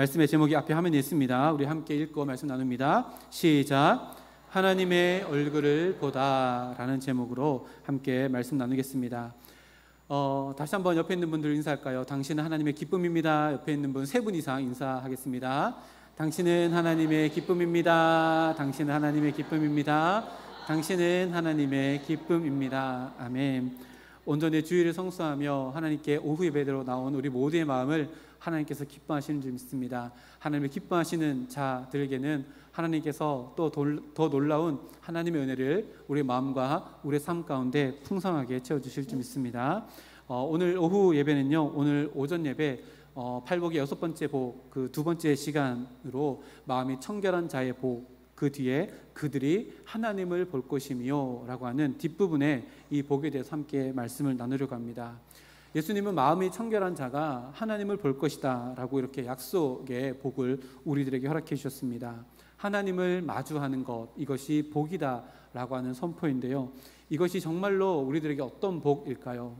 말씀의 제목이 앞에 화면에 있습니다. 우리 함께 읽고 말씀 나눕니다. 시작. 하나님의 얼굴을 보다 라는 제목으로 함께 말씀 나누겠습니다. 다시 한번 옆에 있는 분들 인사할까요? 당신은 하나님의 기쁨입니다. 옆에 있는 분 3분 이상 인사하겠습니다. 당신은 하나님의 기쁨입니다. 당신은 하나님의 기쁨입니다. 당신은 하나님의 기쁨입니다. 아멘. 온전히 주일을 성수하며 하나님께 오후 예배대로 나온 우리 모두의 마음을 하나님께서 기뻐하시는 줄 믿습니다. 하나님을 기뻐하시는 자들에게는 하나님께서 또 더 놀라운 하나님의 은혜를 우리의 마음과 우리의 삶 가운데 풍성하게 채워주실 줄 믿습니다. 오늘 오후 예배는요, 오늘 오전 예배 팔복의 6번째 복, 그 2번째 시간으로 마음이 청결한 자의 복, 그 뒤에 그들이 하나님을 볼 것이며 라고 하는 뒷부분에 이 복에 대해서 함께 말씀을 나누려고 합니다. 예수님은 마음이 청결한 자가 하나님을 볼 것이다 라고 이렇게 약속의 복을 우리들에게 허락해 주셨습니다. 하나님을 마주하는 것, 이것이 복이다 라고 하는 선포인데요, 이것이 정말로 우리들에게 어떤 복일까요?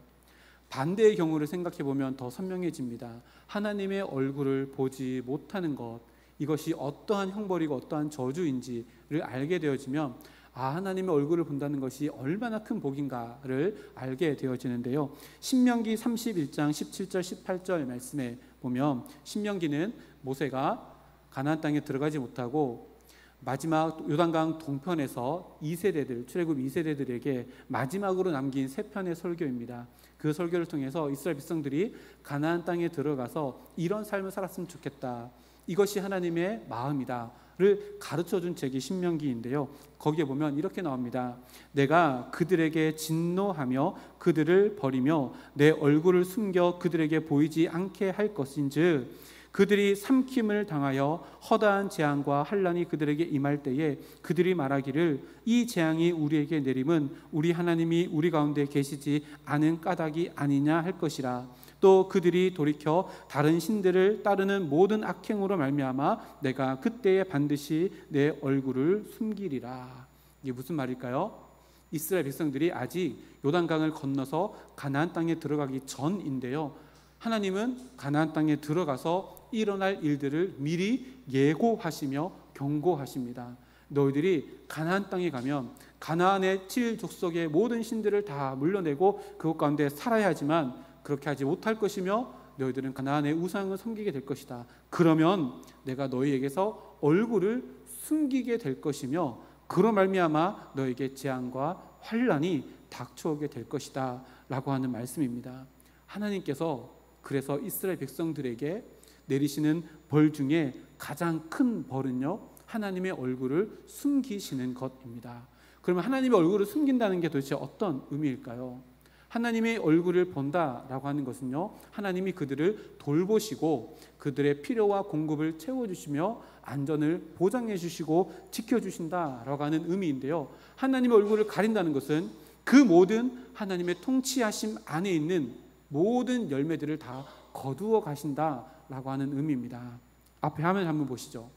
반대의 경우를 생각해 보면 더 선명해집니다. 하나님의 얼굴을 보지 못하는 것, 이것이 어떠한 형벌이고 어떠한 저주인지를 알게 되어지면 하나님의 얼굴을 본다는 것이 얼마나 큰 복인가를 알게 되어지는데요, 신명기 31장 17절 18절 말씀에 보면, 신명기는 모세가 가나안 땅에 들어가지 못하고 마지막 요단강 동편에서 2세대들, 출애굽 2세대들에게 마지막으로 남긴 3편의 설교입니다. 그 설교를 통해서 이스라엘 백성들이 가나안 땅에 들어가서 이런 삶을 살았으면 좋겠다, 이것이 하나님의 마음이다 를 가르쳐준 책이 신명기인데요, 거기에 보면 이렇게 나옵니다. 내가 그들에게 진노하며 그들을 버리며 내 얼굴을 숨겨 그들에게 보이지 않게 할 것인즉, 그들이 삼킴을 당하여 허다한 재앙과 환난이 그들에게 임할 때에 그들이 말하기를 이 재앙이 우리에게 내림은 우리 하나님이 우리 가운데 계시지 않은 까닭이 아니냐 할 것이라. 또 그들이 돌이켜 다른 신들을 따르는 모든 악행으로 말미암아 내가 그때에 반드시 내 얼굴을 숨기리라. 이게 무슨 말일까요? 이스라엘 백성들이 아직 요단강을 건너서 가나안 땅에 들어가기 전인데요, 하나님은 가나안 땅에 들어가서 일어날 일들을 미리 예고하시며 경고하십니다. 너희들이 가나안 땅에 가면 가나안의 7족속의 모든 신들을 다 물려내고 그것 가운데 살아야 하지만 그렇게 하지 못할 것이며 너희들은 가나안의 우상을 섬기게 될 것이다. 그러면 내가 너희에게서 얼굴을 숨기게 될 것이며 그로 말미암아 너에게 재앙과 환난이 닥쳐오게 될 것이다 라고 하는 말씀입니다. 하나님께서 그래서 이스라엘 백성들에게 내리시는 벌 중에 가장 큰 벌은요, 하나님의 얼굴을 숨기시는 것입니다. 그러면 하나님의 얼굴을 숨긴다는 게 도대체 어떤 의미일까요? 하나님의 얼굴을 본다라고 하는 것은요, 하나님이 그들을 돌보시고 그들의 필요와 공급을 채워주시며 안전을 보장해 주시고 지켜주신다라고 하는 의미인데요, 하나님의 얼굴을 가린다는 것은 그 모든 하나님의 통치하심 안에 있는 모든 열매들을 다 거두어 가신다라고 하는 의미입니다. 앞에 화면 한번 보시죠.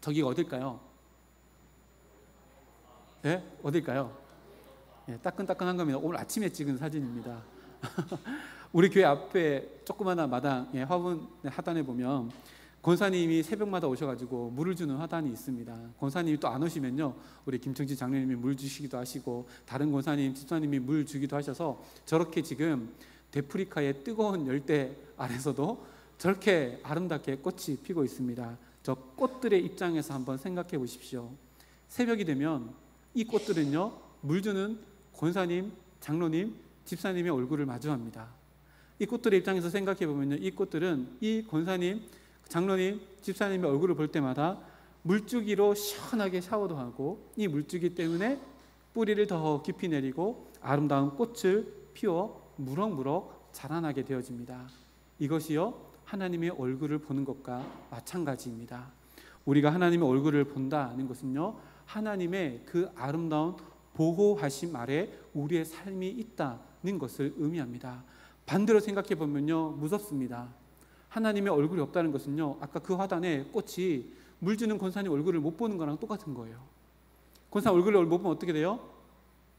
저기가 어딜까요? 네? 어딜까요? 예, 따끈따끈한 겁니다. 오늘 아침에 찍은 사진입니다. 우리 교회 앞에 조그마한 마당 화분 하단에 보면 권사님이 새벽마다 오셔가지고 물을 주는 화단이 있습니다. 권사님이 또 안 오시면요, 우리 김청지 장로님이 물 주시기도 하시고 다른 권사님, 집사님이 물 주기도 하셔서 저렇게 지금 데프리카의 뜨거운 열대 아래서도 저렇게 아름답게 꽃이 피고 있습니다. 저 꽃들의 입장에서 한번 생각해 보십시오. 새벽이 되면 이 꽃들은요, 물 주는 권사님, 장로님, 집사님의 얼굴을 마주합니다. 이 꽃들의 입장에서 생각해 보면요, 이 꽃들은 이 권사님, 장로님, 집사님의 얼굴을 볼 때마다 물주기로 시원하게 샤워도 하고 이 물주기 때문에 뿌리를 더 깊이 내리고 아름다운 꽃을 피워 무럭무럭 자라나게 되어집니다. 이것이요, 하나님의 얼굴을 보는 것과 마찬가지입니다. 우리가 하나님의 얼굴을 본다는 것은요, 하나님의 그 아름다운 보호하심 아래 우리의 삶이 있다는 것을 의미합니다. 반대로 생각해 보면요, 무섭습니다. 하나님의 얼굴이 없다는 것은요, 아까 그 화단에 꽃이 물 주는 권사님 얼굴을 못 보는 거랑 똑같은 거예요. 권사님 얼굴을 못 보면 어떻게 돼요?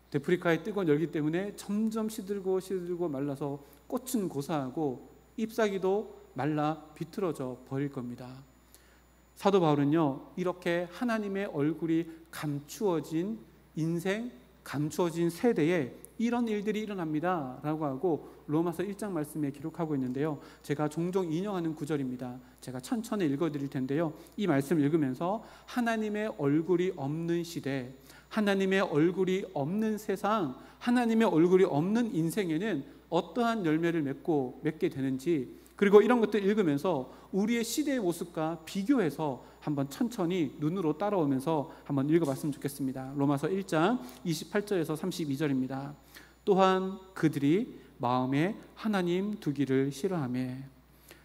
데프리카의 뜨거운 열기 때문에 점점 시들고 말라서 꽃은 고사하고 잎사귀도 말라 비틀어져 버릴 겁니다. 사도 바울은요, 이렇게 하나님의 얼굴이 감추어진 인생, 감추어진 세대에 이런 일들이 일어납니다 라고 하고 로마서 1장 말씀에 기록하고 있는데요, 제가 종종 인용하는 구절입니다. 제가 천천히 읽어드릴 텐데요, 이 말씀을 읽으면서 하나님의 얼굴이 없는 시대, 하나님의 얼굴이 없는 세상, 하나님의 얼굴이 없는 인생에는 어떠한 열매를 맺게 되는지, 그리고 이런 것들 읽으면서 우리의 시대의 모습과 비교해서 한번 천천히 눈으로 따라오면서 한번 읽어봤으면 좋겠습니다. 로마서 1장 28절에서 32절입니다. 또한 그들이 마음에 하나님 두기를 싫어하며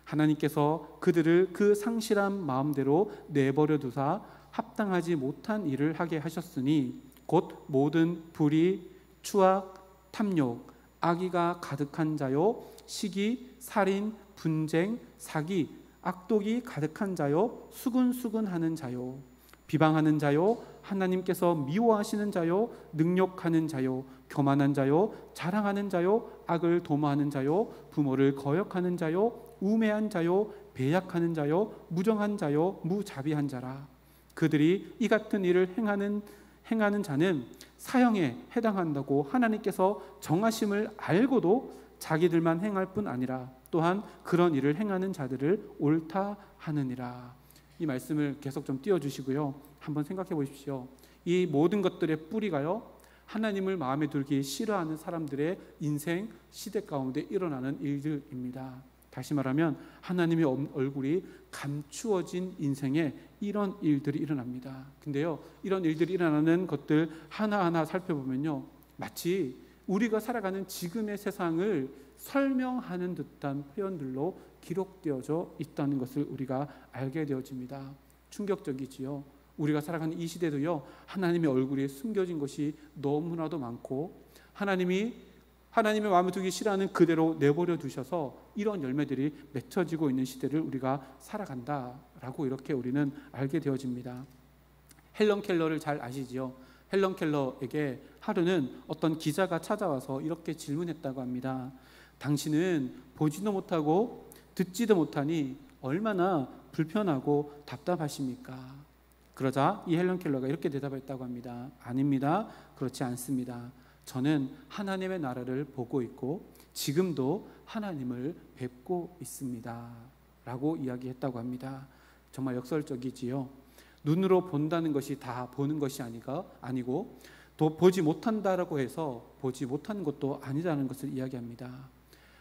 하나님께서 그들을 그 상실한 마음대로 내버려 두사 합당하지 못한 일을 하게 하셨으니 곧 모든 불의, 추악, 탐욕, 악의가 가득한 자요, 시기, 살인, 분쟁, 사기, 악독이 가득한 자요, 수근수근하는 자요, 비방하는 자요, 하나님께서 미워하시는 자요, 능욕하는 자요, 교만한 자요, 자랑하는 자요, 악을 도모하는 자요, 부모를 거역하는 자요, 우매한 자요, 배약하는 자요, 무정한 자요, 무자비한 자라. 그들이 이 같은 일을 행하는 자는 사형에 해당한다고 하나님께서 정하심을 알고도 자기들만 행할 뿐 아니라 또한 그런 일을 행하는 자들을 옳다 하느니라. 이 말씀을 계속 좀 띄워주시고요, 한번 생각해 보십시오. 이 모든 것들의 뿌리가요, 하나님을 마음에 두기 싫어하는 사람들의 인생 시대 가운데 일어나는 일들입니다. 다시 말하면 하나님의 얼굴이 감추어진 인생에 이런 일들이 일어납니다. 근데요, 이런 일들이 일어나는 것들 하나하나 살펴보면요, 마치 우리가 살아가는 지금의 세상을 설명하는 듯한 표현들로 기록되어져 있다는 것을 우리가 알게 되어집니다. 충격적이지요. 우리가 살아가는 이 시대도요, 하나님의 얼굴이 숨겨진 것이 너무나도 많고 하나님의 마음에 두기 싫어하는 그대로 내버려 두셔서 이런 열매들이 맺혀지고 있는 시대를 우리가 살아간다라고 이렇게 우리는 알게 되어집니다. 헬런 켈러를 잘 아시지요? 헬런 켈러에게 하루는 어떤 기자가 찾아와서 이렇게 질문했다고 합니다. 당신은 보지도 못하고 듣지도 못하니 얼마나 불편하고 답답하십니까? 그러자 이 헬런 켈러가 이렇게 대답했다고 합니다. 아닙니다. 그렇지 않습니다. 저는 하나님의 나라를 보고 있고 지금도 하나님을 뵙고 있습니다 라고 이야기했다고 합니다. 정말 역설적이지요. 눈으로 본다는 것이 다 보는 것이 아니고 또 보지 못한다라고 해서 보지 못하는 것도 아니라는 것을 이야기합니다.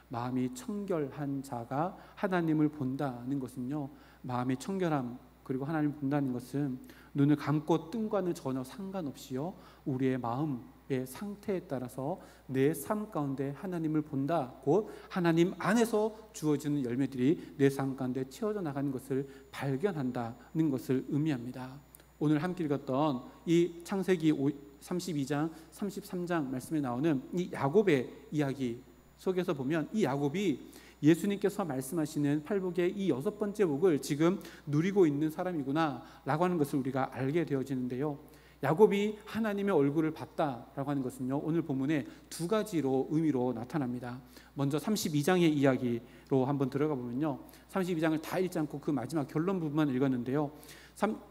마음이 청결한 자가 하나님을 본다는 것은요, 마음의 청결함 그리고 하나님을 본다는 것은 눈을 감고 뜬과는 전혀 상관없이요, 우리의 마음의 상태에 따라서 내 삶 가운데 하나님을 본다, 곧 하나님 안에서 주어지는 열매들이 내 삶 가운데 채워져 나가는 것을 발견한다는 것을 의미합니다. 오늘 함께 읽었던 이 창세기 32장 33장 말씀에 나오는 이 야곱의 이야기 속에서 보면 이 야곱이 예수님께서 말씀하시는 팔복의 이 6번째 복을 지금 누리고 있는 사람이구나 라고 하는 것을 우리가 알게 되어지는데요, 야곱이 하나님의 얼굴을 봤다라고 하는 것은요, 오늘 본문에 두 가지로 의미로 나타납니다. 먼저 32장의 이야기로 한번 들어가 보면요, 32장을 다 읽지 않고 그 마지막 결론 부분만 읽었는데요,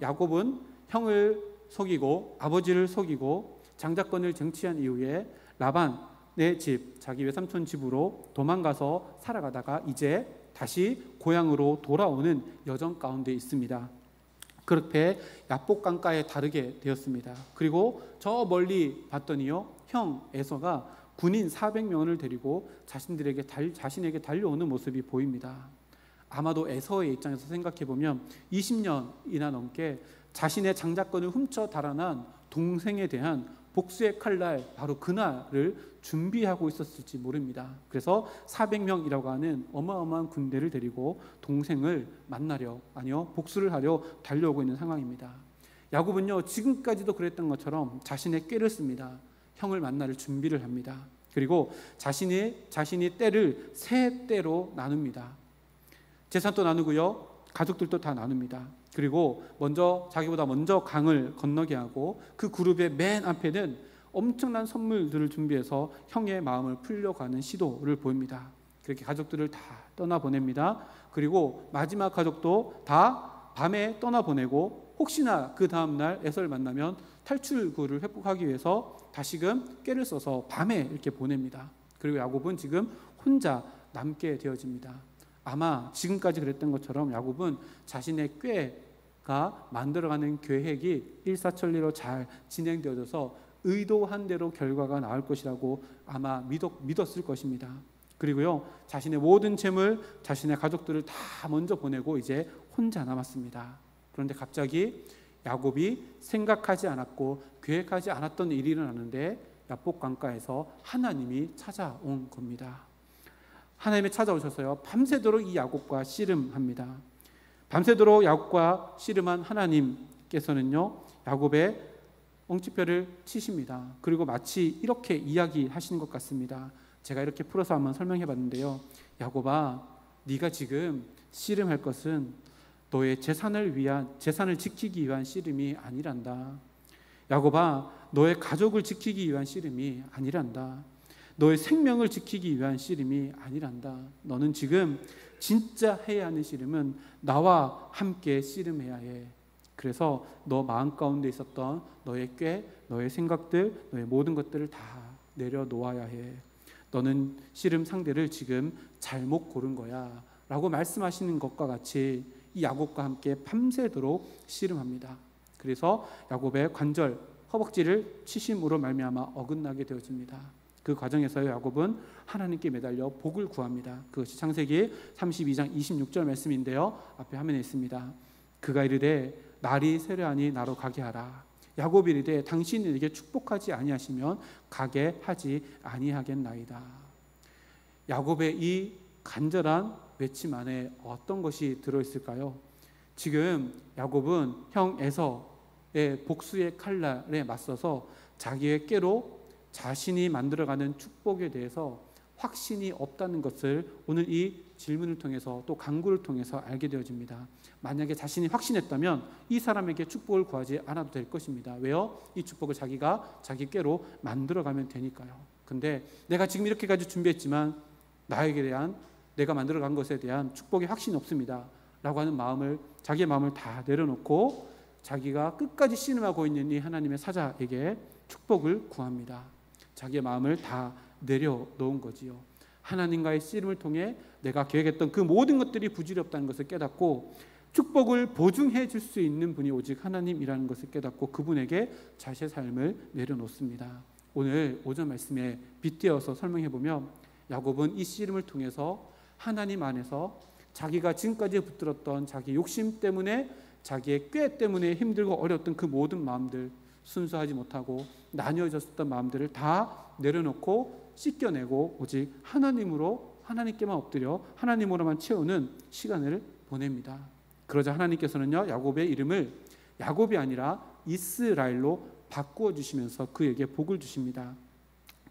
야곱은 형을 속이고 아버지를 속이고 장자권을 쟁취한 이후에 라반의 집, 자기 외삼촌 집으로 도망가서 살아가다가 이제 다시 고향으로 돌아오는 여정 가운데 있습니다. 그렇게 야복 강가에 다르게 되었습니다. 그리고 저 멀리 봤더니요, 형 에서가 군인 400명을 데리고 자신에게 달려오는 모습이 보입니다. 아마도 에서의 입장에서 생각해보면 20년이나 넘게 자신의 장자권을 훔쳐 달아난 동생에 대한 복수의 칼날, 바로 그날을 준비하고 있었을지 모릅니다. 그래서 400명이라고 하는 어마어마한 군대를 데리고 동생을 만나려, 복수를 하려 달려오고 있는 상황입니다. 야곱은요, 지금까지도 그랬던 것처럼 자신의 꾀를 씁니다. 형을 만날 준비를 합니다. 그리고 자신이 때를 세 때로 나눕니다. 재산도 나누고요, 가족들도 다 나눕니다. 그리고 자기보다 먼저 강을 건너게 하고 그 그룹의 맨 앞에는 엄청난 선물들을 준비해서 형의 마음을 풀려가는 시도를 보입니다. 그렇게 가족들을 다 떠나보냅니다. 그리고 마지막 가족도 다 밤에 떠나보내고 혹시나 그 다음날 에서를 만나면 탈출구를 회복하기 위해서 다시금 꾀를 써서 밤에 이렇게 보냅니다. 그리고 야곱은 지금 혼자 남게 되어집니다. 아마 지금까지 그랬던 것처럼 야곱은 자신의 꾀가 만들어가는 계획이 일사천리로 잘 진행되어져서 의도한 대로 결과가 나올 것이라고 아마 믿었을 것입니다. 그리고요, 자신의 모든 재물, 자신의 가족들을 다 먼저 보내고 이제 혼자 남았습니다. 그런데 갑자기 야곱이 생각하지 않았고 계획하지 않았던 일이 일어나는데 야복 강가에서 하나님이 찾아온 겁니다. 하나님이 찾아오셔서요, 밤새도록 이 야곱과 씨름합니다. 밤새도록 야곱과 씨름한 하나님께서는요, 야곱의 엉치뼈를 치십니다. 그리고 마치 이렇게 이야기하시는 것 같습니다. 제가 이렇게 풀어서 한번 설명해 봤는데요, 야곱아, 네가 지금 씨름할 것은 너의 재산을 지키기 위한 씨름이 아니란다. 야곱아, 너의 가족을 지키기 위한 씨름이 아니란다. 너의 생명을 지키기 위한 씨름이 아니란다. 너는 지금 진짜 해야 하는 씨름은 나와 함께 씨름해야 해. 그래서 너 마음 가운데 있었던 너의 꾀, 너의 생각들, 너의 모든 것들을 다 내려놓아야 해. 너는 씨름 상대를 지금 잘못 고른 거야 라고 말씀하시는 것과 같이 이 야곱과 함께 밤새도록 씨름합니다. 그래서 야곱의 관절, 허벅지를 치심으로 말미암아 어긋나게 되어집니다. 그 과정에서 야곱은 하나님께 매달려 복을 구합니다. 그것이 창세기 32장 26절 말씀인데요, 앞에 화면에 있습니다. 그가 이르되 날이 세려하니 나로 가게 하라. 야곱이 이르되 당신이 내게 축복하지 아니하시면 가게 하지 아니하겠나이다. 야곱의 이 간절한 외침 안에 어떤 것이 들어있을까요? 지금 야곱은 형 에서의 복수의 칼날에 맞서서 자기의 꾀로 자신이 만들어가는 축복에 대해서 확신이 없다는 것을 오늘 이 질문을 통해서 또 간구를 통해서 알게 되어집니다. 만약에 자신이 확신했다면 이 사람에게 축복을 구하지 않아도 될 것입니다. 왜요? 이 축복을 자기가 자기 꾀로 만들어가면 되니까요. 근데 내가 지금 이렇게까지 준비했지만 나에게 대한, 내가 만들어간 것에 대한 축복의 확신이 없습니다 라고 하는 마음을, 자기의 마음을 다 내려놓고 자기가 끝까지 씨름하고 있는 이 하나님의 사자에게 축복을 구합니다. 자기의 마음을 다 내려놓은 거지요. 하나님과의 씨름을 통해 내가 계획했던 그 모든 것들이 부질없다는 것을 깨닫고 축복을 보증해 줄 수 있는 분이 오직 하나님이라는 것을 깨닫고 그분에게 자신의 삶을 내려놓습니다. 오늘 오전 말씀에 빗대어서 설명해 보면 야곱은 이 씨름을 통해서 하나님 안에서 자기가 지금까지 붙들었던 자기 욕심 때문에, 자기의 꾀 때문에 힘들고 어려웠던 그 모든 마음들, 순수하지 못하고 나뉘어졌었던 마음들을 다 내려놓고 씻겨내고 오직 하나님으로, 하나님께만 엎드려 하나님으로만 채우는 시간을 보냅니다. 그러자 하나님께서는요, 야곱의 이름을 야곱이 아니라 이스라엘로 바꾸어 주시면서 그에게 복을 주십니다.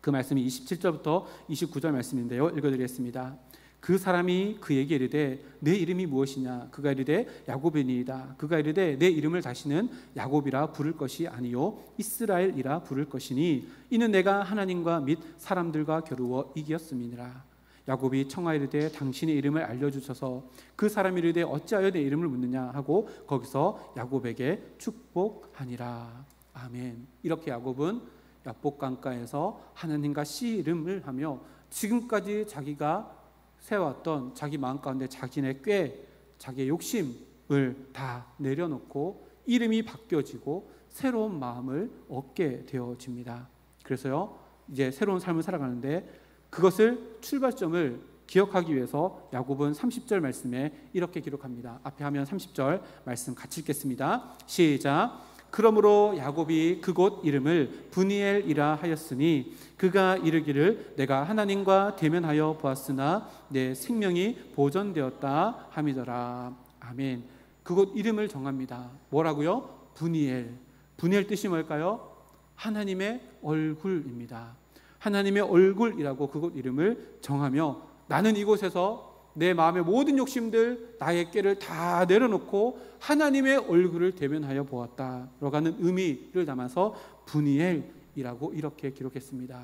그 말씀이 27절부터 29절 말씀인데요, 읽어드리겠습니다. 그 사람이 그에게 이르되 내 이름이 무엇이냐? 그가 이르되 야곱이니이다. 그가 이르되 내 이름을 다시는 야곱이라 부를 것이 아니요 이스라엘이라 부를 것이니 이는 내가 하나님과 및 사람들과 겨루어 이겼음이니라. 야곱이 청하이르되 당신의 이름을 알려주셔서 그 사람이 이르되 어찌하여 내 이름을 묻느냐 하고 거기서 야곱에게 축복하니라. 아멘. 이렇게 야곱은 야복 강가에서 하나님과 씨름을 하며 지금까지 자기가 세웠던 자기 마음 가운데 자기의 꾀, 자기의 욕심을 다 내려놓고 이름이 바뀌어지고 새로운 마음을 얻게 되어집니다. 그래서요, 이제 새로운 삶을 살아가는데 그것을 출발점을 기억하기 위해서 야곱은 30절 말씀에 이렇게 기록합니다. 앞에 하면 30절 말씀 같이 읽겠습니다. 시작. 그러므로 야곱이 그곳 이름을 브니엘이라 하였으니 그가 이르기를 내가 하나님과 대면하여 보았으나 내 생명이 보존되었다 함이더라. 아멘. 그곳 이름을 정합니다. 뭐라고요? 브니엘. 브니엘 뜻이 뭘까요? 하나님의 얼굴입니다. 하나님의 얼굴이라고 그곳 이름을 정하며 나는 이곳에서 내 마음의 모든 욕심들, 나의 꾀를 다 내려놓고 하나님의 얼굴을 대면하여 보았다 라고 하는 의미를 담아서 브니엘이라고 이렇게 기록했습니다.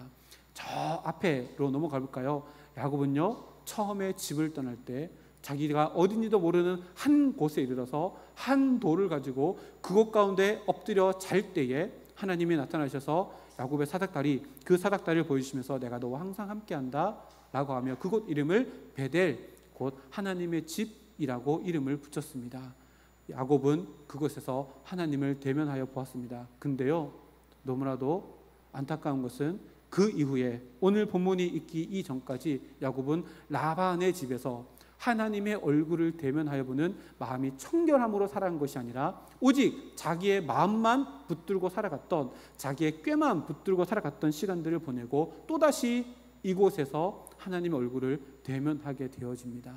저 앞에로 넘어가 볼까요? 야곱은요, 처음에 집을 떠날 때 자기가 어딘지도 모르는 한 곳에 이르러서 한 돌을 가지고 그곳 가운데 엎드려 잘 때에 하나님이 나타나셔서 야곱의 사닥다리, 그 사닥다리를 보여주시면서 내가 너와 항상 함께한다 라고 하며 그곳 이름을 베델, 곧 하나님의 집이라고 이름을 붙였습니다. 야곱은 그곳에서 하나님을 대면하여 보았습니다. 근데요, 너무나도 안타까운 것은 그 이후에 오늘 본문이 있기 이전까지 야곱은 라반의 집에서 하나님의 얼굴을 대면하여 보는 마음이 청결함으로 살아간 것이 아니라 오직 자기의 마음만 붙들고 살아갔던, 자기의 꾀만 붙들고 살아갔던 시간들을 보내고 또다시 이곳에서 하나님의 얼굴을 대면하게 되어집니다.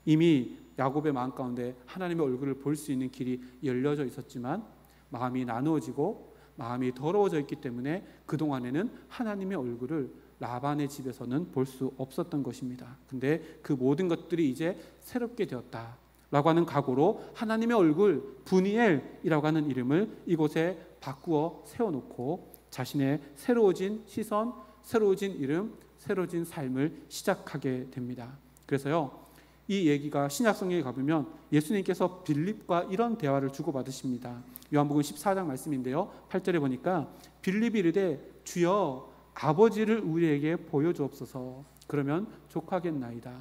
이미 야곱의 마음 가운데 하나님의 얼굴을 볼 수 있는 길이 열려져 있었지만 마음이 나누어지고 마음이 더러워져 있기 때문에 그동안에는 하나님의 얼굴을 라반의 집에서는 볼 수 없었던 것입니다. 근데 그 모든 것들이 이제 새롭게 되었다 라고 하는 각오로 하나님의 얼굴, 브니엘이라고 하는 이름을 이곳에 바꾸어 세워놓고 자신의 새로워진 시선, 새로워진 이름, 새로워진 삶을 시작하게 됩니다. 그래서요, 이 얘기가 신약성경에 가보면 예수님께서 빌립과 이런 대화를 주고받으십니다. 요한복음 14장 말씀인데요, 8절에 보니까 빌립이 이르되 주여 아버지를 우리에게 보여주옵소서. 그러면 족하겠나이다.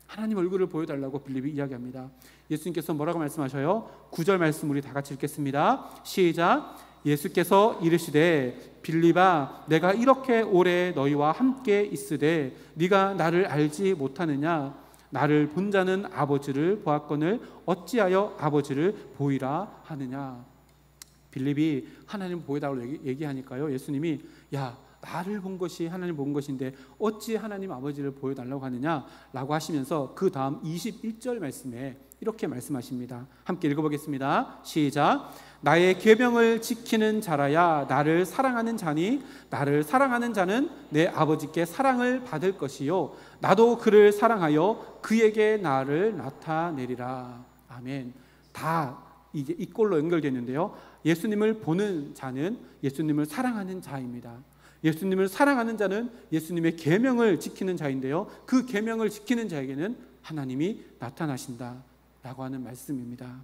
하나님 얼굴을 보여달라고 빌립이 이야기합니다. 예수님께서 뭐라고 말씀하셔요? 9절 말씀 우리 다 같이 읽겠습니다. 시작. 예수께서 이르시되 빌립아 내가 이렇게 오래 너희와 함께 있으되 네가 나를 알지 못하느냐? 나를 본 자는 아버지를 보았거늘 어찌하여 아버지를 보이라 하느냐? 빌립이 하나님을 보여달라고 얘기하니까요, 예수님이 야, 나를 본 것이 하나님 본 것인데 어찌 하나님 아버지를 보여달라고 하느냐라고 하시면서 그 다음 21절 말씀에 이렇게 말씀하십니다. 함께 읽어보겠습니다. 시작. 나의 계명을 지키는 자라야 나를 사랑하는 자니 나를 사랑하는 자는 내 아버지께 사랑을 받을 것이요 나도 그를 사랑하여 그에게 나를 나타내리라. 아멘. 다 이게 이꼴로 연결되는데요, 예수님을 보는 자는 예수님을 사랑하는 자입니다. 예수님을 사랑하는 자는 예수님의 계명을 지키는 자인데요, 그 계명을 지키는 자에게는 하나님이 나타나신다 라고 하는 말씀입니다.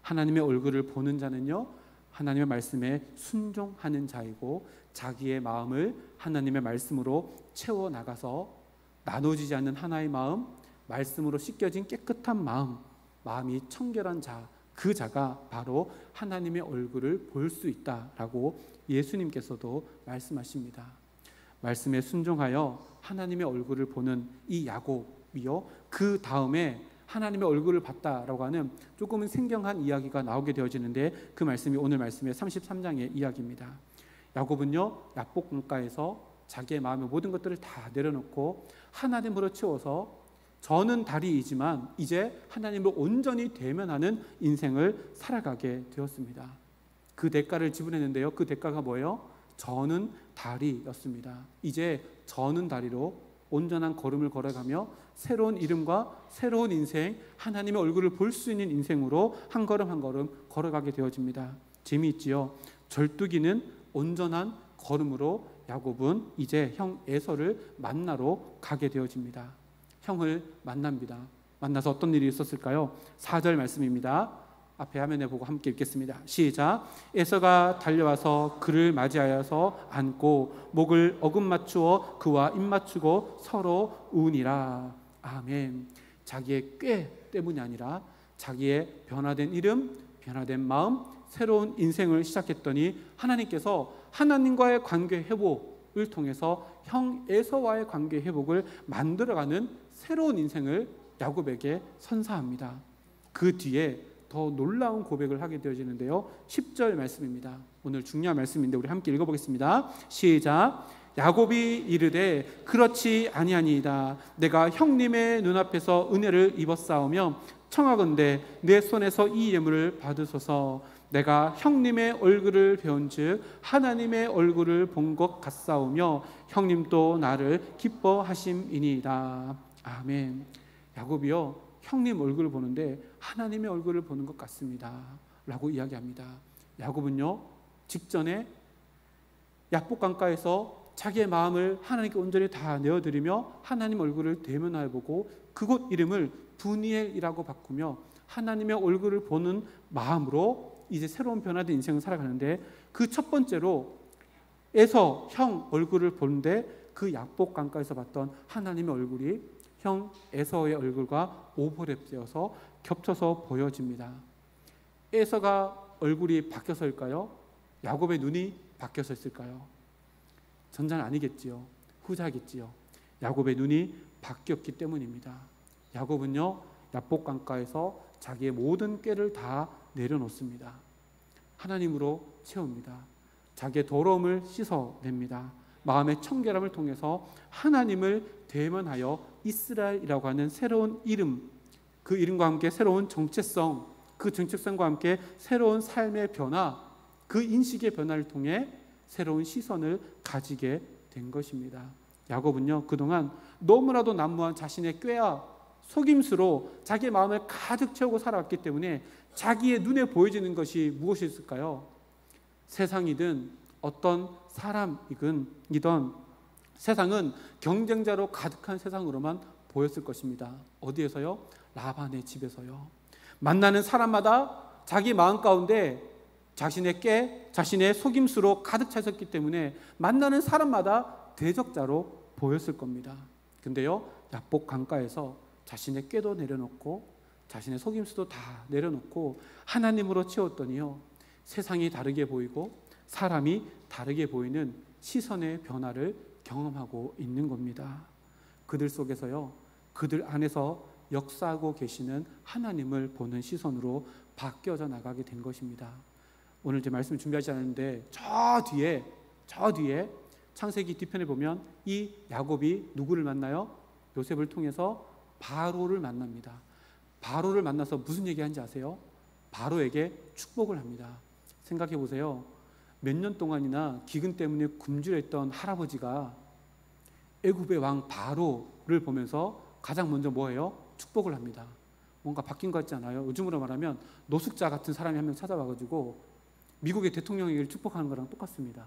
하나님의 얼굴을 보는 자는요, 하나님의 말씀에 순종하는 자이고 자기의 마음을 하나님의 말씀으로 채워나가서 나눠지지 않는 하나의 마음, 말씀으로 씻겨진 깨끗한 마음, 마음이 청결한 자, 그 자가 바로 하나님의 얼굴을 볼 수 있다라고 예수님께서도 말씀하십니다. 말씀에 순종하여 하나님의 얼굴을 보는 이 야곱이요, 그 다음에 하나님의 얼굴을 봤다라고 하는 조금은 생경한 이야기가 나오게 되어지는데 그 말씀이 오늘 말씀의 33장의 이야기입니다. 야곱은요, 야복 강가에서 자기의 마음의 모든 것들을 다 내려놓고 하나님으로 채워서 저는 다리이지만 이제 하나님을 온전히 대면하는 인생을 살아가게 되었습니다. 그 대가를 지불했는데요, 그 대가가 뭐예요? 저는 다리였습니다. 이제 저는 다리로 온전한 걸음을 걸어가며 새로운 이름과 새로운 인생, 하나님의 얼굴을 볼 수 있는 인생으로 한 걸음 한 걸음 걸어가게 되어집니다. 재미있지요? 절뚝이는 온전한 걸음으로 야곱은 이제 형 에서를 만나러 가게 되어집니다. 형을 만납니다. 만나서 어떤 일이 있었을까요? 4절 말씀입니다. 앞에 화면에 보고 함께 읽겠습니다. 시작. 에서가 달려와서 그를 맞이하여서 안고 목을 어금 맞추어 그와 입 맞추고 서로 우니라. 아멘. 자기의 꾀 때문이 아니라 자기의 변화된 이름, 변화된 마음, 새로운 인생을 시작했더니 하나님께서 하나님과의 관계 회복을 통해서 형 에서와의 관계 회복을 만들어가는 새로운 인생을 야곱에게 선사합니다. 그 뒤에 더 놀라운 고백을 하게 되어지는데요, 10절 말씀입니다. 오늘 중요한 말씀인데 우리 함께 읽어보겠습니다. 시작. 야곱이 이르되 그렇지 아니하니이다. 내가 형님의 눈앞에서 은혜를 입었사오며 청하건대 내 손에서 이 예물을 받으소서. 내가 형님의 얼굴을 배운즉 하나님의 얼굴을 본 것 같사오며 형님도 나를 기뻐하심이니이다. 아멘. 야곱이요, 형님 얼굴을 보는데 하나님의 얼굴을 보는 것 같습니다 라고 이야기합니다. 야곱은요, 직전에 야복 강가에서 자기의 마음을 하나님께 온전히 다 내어드리며 하나님 얼굴을 대면하여 보고 그곳 이름을 브니엘이라고 바꾸며 하나님의 얼굴을 보는 마음으로 이제 새로운 변화된 인생을 살아가는데, 그 첫 번째로 에서 형 얼굴을 보는데 그 야복 강가에서 봤던 하나님의 얼굴이 형 에서의 얼굴과 오버랩되어서 겹쳐서 보여집니다. 에서가 얼굴이 바뀌어서일까요? 야곱의 눈이 바뀌어서였을까요? 전자는 아니겠지요. 후자겠지요. 야곱의 눈이 바뀌었기 때문입니다. 야곱은요, 야복 강가에서 자기의 모든 꾀를 다 내려놓습니다. 하나님으로 채웁니다. 자기의 더러움을 씻어냅니다. 마음의 청결함을 통해서 하나님을 대면하여 이스라엘이라고 하는 새로운 이름, 그 이름과 함께 새로운 정체성, 그 정체성과 함께 새로운 삶의 변화, 그 인식의 변화를 통해 새로운 시선을 가지게 된 것입니다. 야곱은요, 그동안 너무나도 난무한 자신의 꾀와 속임수로 자기의 마음을 가득 채우고 살아왔기 때문에 자기의 눈에 보여지는 것이 무엇일까요? 세상이든 어떤 사람이든 세상은 경쟁자로 가득한 세상으로만 보였을 것입니다. 어디에서요? 라반의 집에서요. 만나는 사람마다 자기 마음 가운데 자신의 꾀, 자신의 속임수로 가득 차 있었기 때문에 만나는 사람마다 대적자로 보였을 겁니다. 근데요, 야복 강가에서 자신의 꾀도 내려놓고 자신의 속임수도 다 내려놓고 하나님으로 채웠더니요, 세상이 다르게 보이고 사람이 다르게 보이는 시선의 변화를 경험하고 있는 겁니다. 그들 속에서요, 그들 안에서 역사하고 계시는 하나님을 보는 시선으로 바뀌어져 나가게 된 것입니다. 오늘 제 말씀을 준비하지 않았는데 저 뒤에 창세기 뒤편에 보면 이 야곱이 누구를 만나요? 요셉을 통해서 바로를 만납니다. 바로를 만나서 무슨 얘기하는지 아세요? 바로에게 축복을 합니다. 생각해 보세요. 몇 년 동안이나 기근 때문에 굶주렸던 할아버지가 애굽의 왕 바로를 보면서 가장 먼저 뭐예요? 축복을 합니다. 뭔가 바뀐 것 같지 않아요? 요즘으로 말하면 노숙자 같은 사람이 한 명 찾아와가지고 미국의 대통령에게 축복하는 거랑 똑같습니다.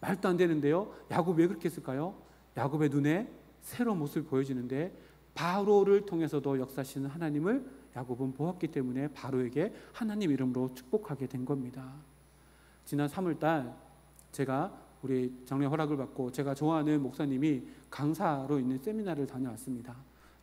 말도 안 되는데요, 야곱이 왜 그렇게 했을까요? 야곱의 눈에 새로운 모습을 보여주는데 바로를 통해서도 역사하시는 하나님을 야곱은 보았기 때문에 바로에게 하나님 이름으로 축복하게 된 겁니다. 지난 3월달 제가 우리 장로의 허락을 받고 제가 좋아하는 목사님이 강사로 있는 세미나를 다녀왔습니다.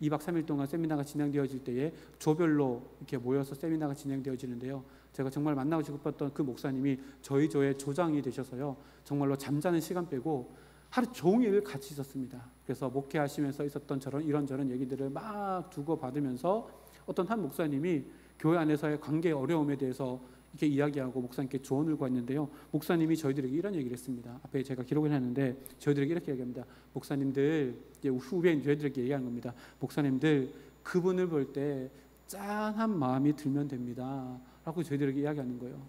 2박 3일 동안 세미나가 진행되어질 때에 조별로 이렇게 모여서 세미나가 진행되어지는데요, 제가 정말 만나고 싶었던 그 목사님이 저희 조의 조장이 되셔서요, 정말로 잠자는 시간 빼고 하루 종일 같이 있었습니다. 그래서 목회하시면서 있었던 이런저런 얘기들을 막 주고받으면서 어떤 한 목사님이 교회 안에서의 관계 어려움에 대해서 이렇게 이야기하고 목사님께 조언을 구했는데요, 목사님이 저희들에게 이런 얘기를 했습니다. 앞에 제가 기록을 했는데 저희들에게 이렇게 얘기합니다. 목사님들, 이제 후배인 저희들에게 얘기하는 겁니다. 목사님들, 그분을 볼 때 짠한 마음이 들면 됩니다 라고 저희들에게 이야기하는 거예요.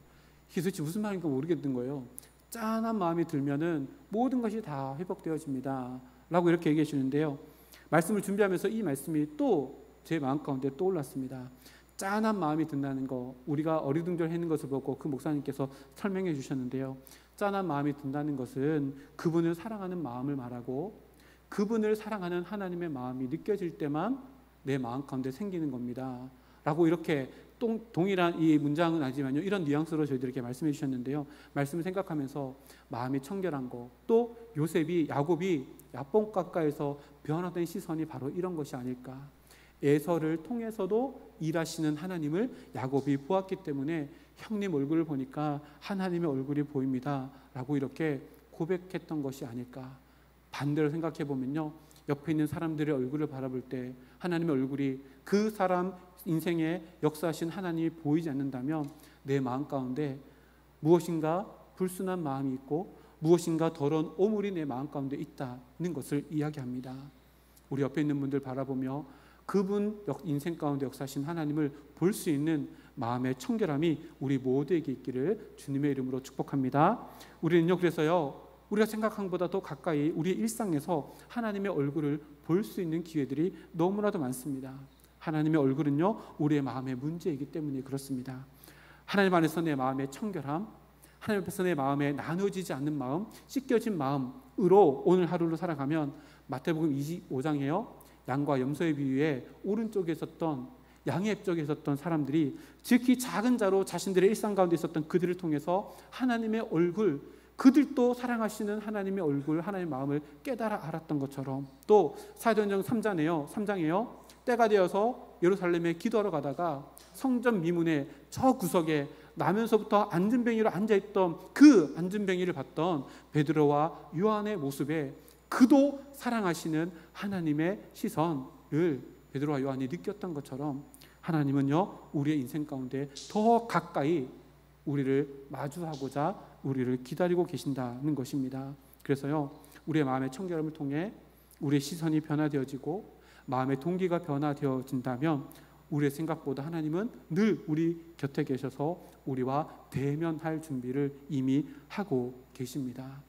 이게 도대체 무슨 말인가 모르겠는 거예요. 짠한 마음이 들면은 모든 것이 다 회복되어집니다 라고 이렇게 얘기해 주는데요, 말씀을 준비하면서 이 말씀이 또 제 마음 가운데 떠올랐습니다. 짠한 마음이 든다는 거, 우리가 어리둥절하는 것을 보고 그 목사님께서 설명해 주셨는데요, 짠한 마음이 든다는 것은 그분을 사랑하는 마음을 말하고 그분을 사랑하는 하나님의 마음이 느껴질 때만 내 마음 가운데 생기는 겁니다 라고 이렇게 동일한 이 문장은 아니지만요, 이런 뉘앙스로 저희들에게 말씀해 주셨는데요, 말씀을 생각하면서 마음이 청결한 거, 또 야곱이 야복 강가에서 변화된 시선이 바로 이런 것이 아닐까. 에서를 통해서도 일하시는 하나님을 야곱이 보았기 때문에 형님 얼굴을 보니까 하나님의 얼굴이 보입니다 라고 이렇게 고백했던 것이 아닐까. 반대로 생각해 보면요, 옆에 있는 사람들의 얼굴을 바라볼 때 하나님의 얼굴이 그 사람 인생에 역사하신 하나님이 보이지 않는다면 내 마음 가운데 무엇인가 불순한 마음이 있고 무엇인가 더러운 오물이 내 마음 가운데 있다는 것을 이야기합니다. 우리 옆에 있는 분들 바라보며 그분 인생 가운데 역사하신 하나님을 볼 수 있는 마음의 청결함이 우리 모두에게 있기를 주님의 이름으로 축복합니다. 우리는요, 그래서요, 우리가 생각한 것보다 더 가까이 우리의 일상에서 하나님의 얼굴을 볼 수 있는 기회들이 너무나도 많습니다. 하나님의 얼굴은요, 우리의 마음의 문제이기 때문에 그렇습니다. 하나님 안에서 내 마음의 청결함, 하나님 앞에서 내 마음에 나눠지지 않는 마음, 씻겨진 마음으로 오늘 하루를 살아가면 마태복음 25장에요. 양과 염소의 비유에 오른쪽에 있었던 양의 쪽에 있었던 사람들이 지극히 작은 자로 자신들의 일상 가운데 있었던 그들을 통해서 하나님의 얼굴, 그들도 사랑하시는 하나님의 얼굴, 하나님의 마음을 깨달아 알았던 것처럼, 또 사도행전 3장에요. 때가 되어서 예루살렘에 기도하러 가다가 성전 미문의 저 구석에 나면서부터 안진뱅이로 앉아있던 그 안진뱅이를 봤던 베드로와 요한의 모습에 그도 사랑하시는 하나님의 시선을 베드로와 요한이 느꼈던 것처럼 하나님은요, 우리의 인생 가운데 더 가까이 우리를 마주하고자 우리를 기다리고 계신다는 것입니다. 그래서요, 우리의 마음의 청결함을 통해 우리의 시선이 변화되어지고 마음의 동기가 변화되어진다면 우리의 생각보다 하나님은 늘 우리 곁에 계셔서 우리와 대면할 준비를 이미 하고 계십니다.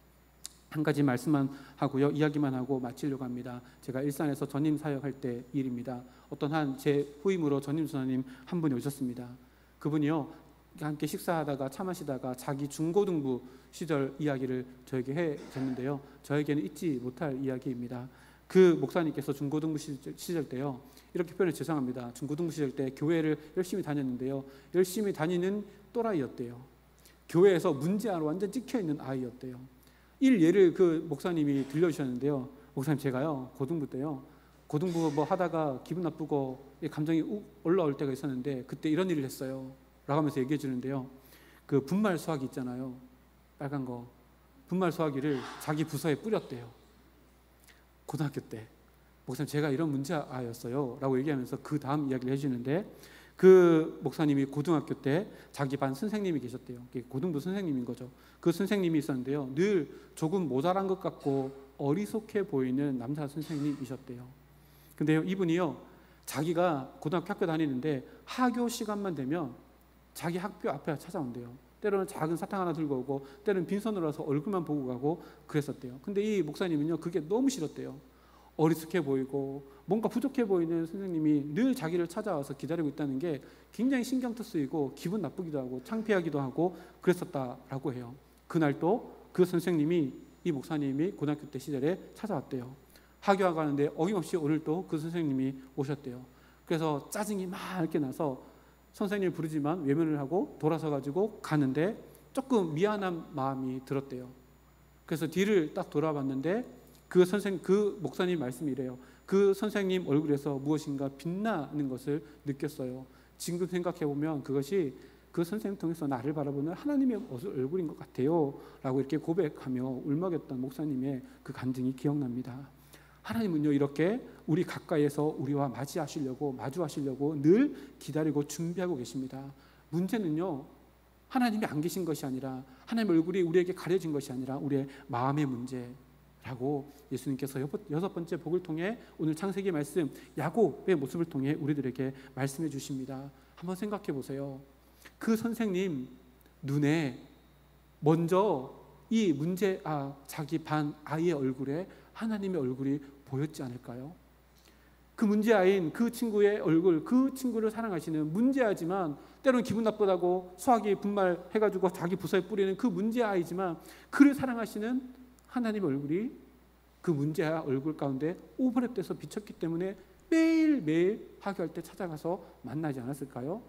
한 가지 말씀만 하고요, 이야기만 하고 마치려고 합니다. 제가 일산에서 전임 사역할 때 일입니다. 어떤 한 제 후임으로 전임 선생님 한 분이 오셨습니다. 그분이요, 함께 식사하다가 차 마시다가 자기 중고등부 시절 이야기를 저에게 해줬는데요, 저에게는 잊지 못할 이야기입니다. 그 목사님께서 중고등부 시절 때요, 이렇게 표현해 죄송합니다. 중고등부 시절 때 교회를 열심히 다녔는데요, 열심히 다니는 또라이였대요. 교회에서 문제아로 완전 찍혀있는 아이였대요. 예를 그 목사님이 들려주셨는데요, 목사님, 제가요 고등부 때요, 고등부 뭐 하다가 기분 나쁘고 감정이 올라올 때가 있었는데 그때 이런 일을 했어요 라고 하면서 얘기해 주는데요, 그 분말 수화기 있잖아요, 빨간 거, 분말 수화기를 자기 부서에 뿌렸대요. 고등학교 때. 목사님, 제가 이런 문제아였어요 라고 얘기하면서 그 다음 이야기를 해주는데, 그 목사님이 고등학교 때 자기 반 선생님이 계셨대요. 고등부 선생님인 거죠. 그 선생님이 있었는데요, 늘 조금 모자란 것 같고 어리숙해 보이는 남자 선생님이셨대요. 근데요, 이분이요, 자기가 고등학교 학교 다니는데 하교 시간만 되면 자기 학교 앞에 찾아온대요. 때로는 작은 사탕 하나 들고 오고, 때로는 빈손으로 와서 얼굴만 보고 가고 그랬었대요. 근데 이 목사님은요, 그게 너무 싫었대요. 어리숙해 보이고 뭔가 부족해 보이는 선생님이 늘 자기를 찾아와서 기다리고 있다는 게 굉장히 신경도 쓰이고 기분 나쁘기도 하고 창피하기도 하고 그랬었다라고 해요. 그날 또 그 선생님이, 이 목사님이 고등학교 때 시절에 찾아왔대요. 하교하고 가는데 어김없이 오늘 또 그 선생님이 오셨대요. 그래서 짜증이 막 이렇게 나서 선생님을 부르지만 외면을 하고 돌아서 가지고 가는데 조금 미안한 마음이 들었대요. 그래서 뒤를 딱 돌아봤는데 그 목사님 말씀이 이래요. 그 선생님 얼굴에서 무엇인가 빛나는 것을 느꼈어요. 지금 생각해보면 그것이 그 선생님 통해서 나를 바라보는 하나님의 얼굴인 것 같아요 라고 이렇게 고백하며 울먹였던 목사님의 그 간증이 기억납니다. 하나님은요, 이렇게 우리 가까이에서 우리와 마주하시려고 늘 기다리고 준비하고 계십니다. 문제는요, 하나님이 안 계신 것이 아니라, 하나님의 얼굴이 우리에게 가려진 것이 아니라 우리의 마음의 문제라고 예수님께서 6번째 복을 통해 오늘 창세기 말씀 야곱의 모습을 통해 우리들에게 말씀해 주십니다. 한번 생각해 보세요. 그 선생님 눈에 먼저 이 자기 반 아이의 얼굴에 하나님의 얼굴이 보였지 않을까요? 그 문제아인 그 친구의 얼굴, 그 친구를 사랑하시는 문제아지만 때로는 기분 나쁘다고 수화기 분말해가지고 자기 부서에 뿌리는 그 문제아이지만 그를 사랑하시는 하나님의 얼굴이 그 문제아 얼굴 가운데 오버랩돼서 비쳤기 때문에 매일매일 하교할 때 찾아가서 만나지 않았을까요?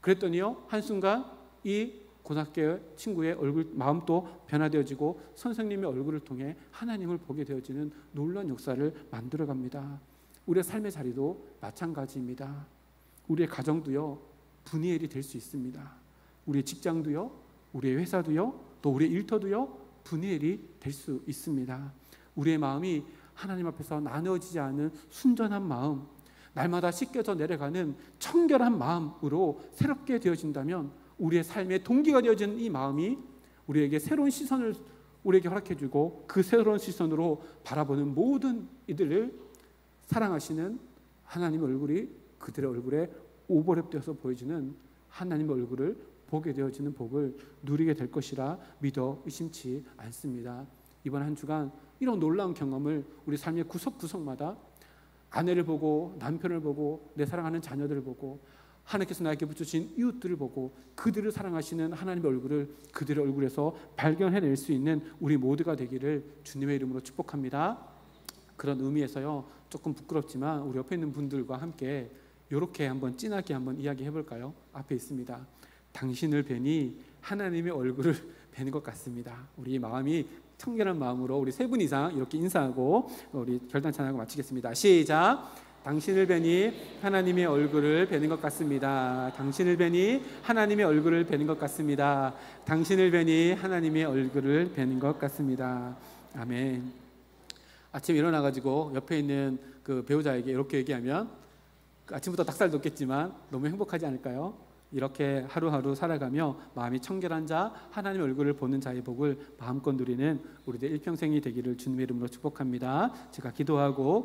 그랬더니요, 한순간 이 고등학교 친구의 얼굴, 마음도 변화되어지고 선생님의 얼굴을 통해 하나님을 보게 되어지는 놀라운 역사를 만들어갑니다. 우리의 삶의 자리도 마찬가지입니다. 우리의 가정도요, 분이엘이 될 수 있습니다. 우리의 직장도요, 우리의 회사도요, 또 우리의 일터도요, 분이엘이 될 수 있습니다. 우리의 마음이 하나님 앞에서 나누어지지 않은 순전한 마음, 날마다 씻겨져 내려가는 청결한 마음으로 새롭게 되어진다면 우리의 삶의 동기가 되어진 이 마음이 우리에게 새로운 시선을 우리에게 허락해주고 그 새로운 시선으로 바라보는 모든 이들을 사랑하시는 하나님의 얼굴이 그들의 얼굴에 오버랩되어서 보여지는 하나님의 얼굴을 보게 되어지는 복을 누리게 될 것이라 믿어 의심치 않습니다. 이번 한 주간 이런 놀라운 경험을 우리 삶의 구석구석마다 아내를 보고 남편을 보고 내 사랑하는 자녀들을 보고 하나님께서 나에게 붙여주신 이웃들을 보고 그들을 사랑하시는 하나님의 얼굴을 그들의 얼굴에서 발견해낼 수 있는 우리 모두가 되기를 주님의 이름으로 축복합니다. 그런 의미에서요, 조금 부끄럽지만 우리 옆에 있는 분들과 함께 이렇게 한번 진하게 한번 이야기해 볼까요? 앞에 있습니다. 당신을 뵈니 하나님의 얼굴을 뵈는 것 같습니다. 우리 마음이 청결한 마음으로 우리 세 분 이상 이렇게 인사하고 우리 결단 찬양하고 마치겠습니다. 시작. 당신을 뵈니 하나님의 얼굴을 뵈는 것 같습니다. 당신을 뵈니 하나님의 얼굴을 뵈는 것 같습니다. 당신을 뵈니 하나님의 얼굴을 뵈는 것 같습니다. 아멘. 아침에 일어나가지고 옆에 있는 그 배우자에게 이렇게 얘기하면 아침부터 닭살 돋겠지만 너무 행복하지 않을까요? 이렇게 하루하루 살아가며 마음이 청결한 자, 하나님의 얼굴을 보는 자의 복을 마음껏 누리는 우리들 일평생이 되기를 주님의 이름으로 축복합니다. 제가 기도하고